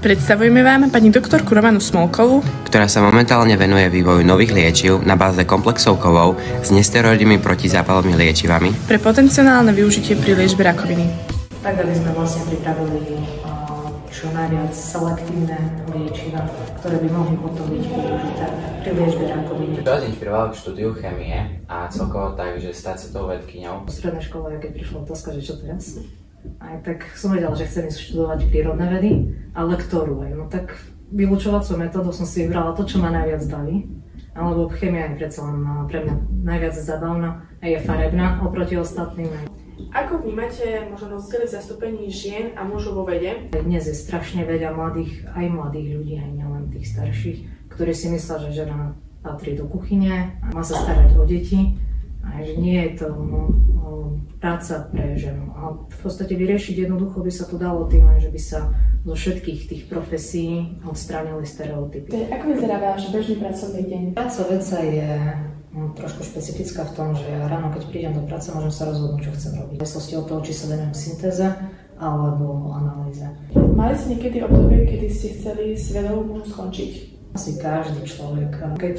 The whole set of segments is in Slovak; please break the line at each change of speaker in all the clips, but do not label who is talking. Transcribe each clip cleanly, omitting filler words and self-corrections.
Predstavujeme vám pani doktorku Romanu Smolkovú,
ktorá sa momentálne venuje vývoju nových liečiv na báze komplexov kovov s nesteroidnými protizápalovými liečivami
pre potenciálne využitie pri liečbe rakoviny.
Tak, aby sme vlastne pripravili čo najviac selektívne liečiva, ktoré by mohli potom byť využité pri liečbe rakoviny.
Čo vás inšpirovalo k štúdiu chémie a celkovo tak, že stať sa tou vedkyňou?
V strednej škole, keď prišla otázka, že čo teraz? Aj tak som vedela, že chcem študovať prírodné vedy, ale ktorú aj. No tak vylúčovacou metódou som si vybrala to, čo ma najviac baví. Alebo chémia je predsa len pre mňa najviac zabavná a je farebná oproti ostatným.
Ako vnímate možno rozdiely v zastúpení žien a mužov vo vede?
Dnes je strašne veľa mladých ľudí, aj nielen tých starších, ktorí si myslia, že žena patrí do kuchyne, má sa starať o deti. A že nie je to práca pre ženu. A v podstate vyriešiť jednoducho by sa to dalo tým, že by sa zo všetkých tých profesí odstránili stereotypy.
Ako vyzerá váš bežný pracovný deň?
Práca vedca je trošku špecifická v tom, že ja ráno, keď prídem do práce, môžem sa rozhodnúť, čo chcem robiť. V závislosti od toho, či sa venujem syntéze alebo analýze.
Mali ste niekedy obdobie, kedy ste chceli s vedou skončiť?
Asi každý človek. Keď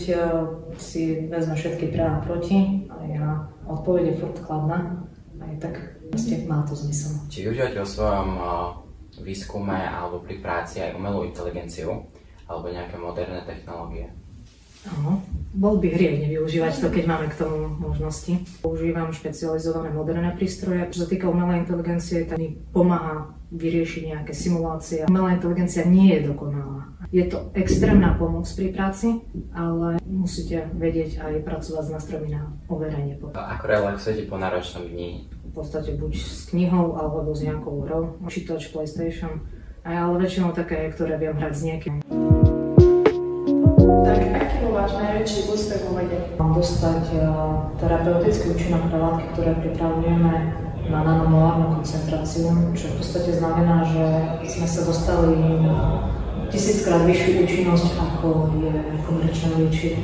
si vezme všetky pre a proti a odpoveď je furt kladná, aj tak vlastne má to zmysel.
Či využívate vo svojom výskume alebo pri práci aj umelú inteligenciu alebo nejaké moderné technológie?
Áno, bol by hriech nevyužívať to, keď máme k tomu možnosti. Používam špecializované moderné prístroje. Čo sa týka umelej inteligencie, tak mi pomáha vyriešiť nejaké simulácie. Umelá inteligencia nie je dokonalá. Je to extrémna pomoc pri práci, ale musíte vedieť aj pracovať s nástrojmi na overenie.
Ako relaxujete po náročnom dni?
V podstate buď s knihou alebo s nejakou hrou, počítač, PlayStation, ale väčšinou také, ktoré viem hrať s niekým.
Tak aký bol váš najväčší úspech vo vede?
Dostať terapeutický účinok pre látky, ktoré pripravujeme na nanomolárnu koncentráciu, čo v podstate znamená, že sme sa dostali na 1000-krát vyššiu účinnosť, ako je komerčné liečivo.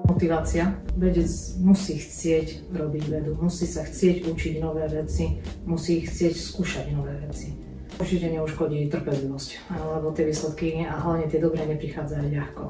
Motivácia. Vedec musí chcieť robiť vedu, musí sa chcieť učiť nové veci, musí chcieť skúšať nové veci. Určite neuškodí trpezlivosť, lebo tie výsledky a hlavne tie dobré neprichádzajú ľahko.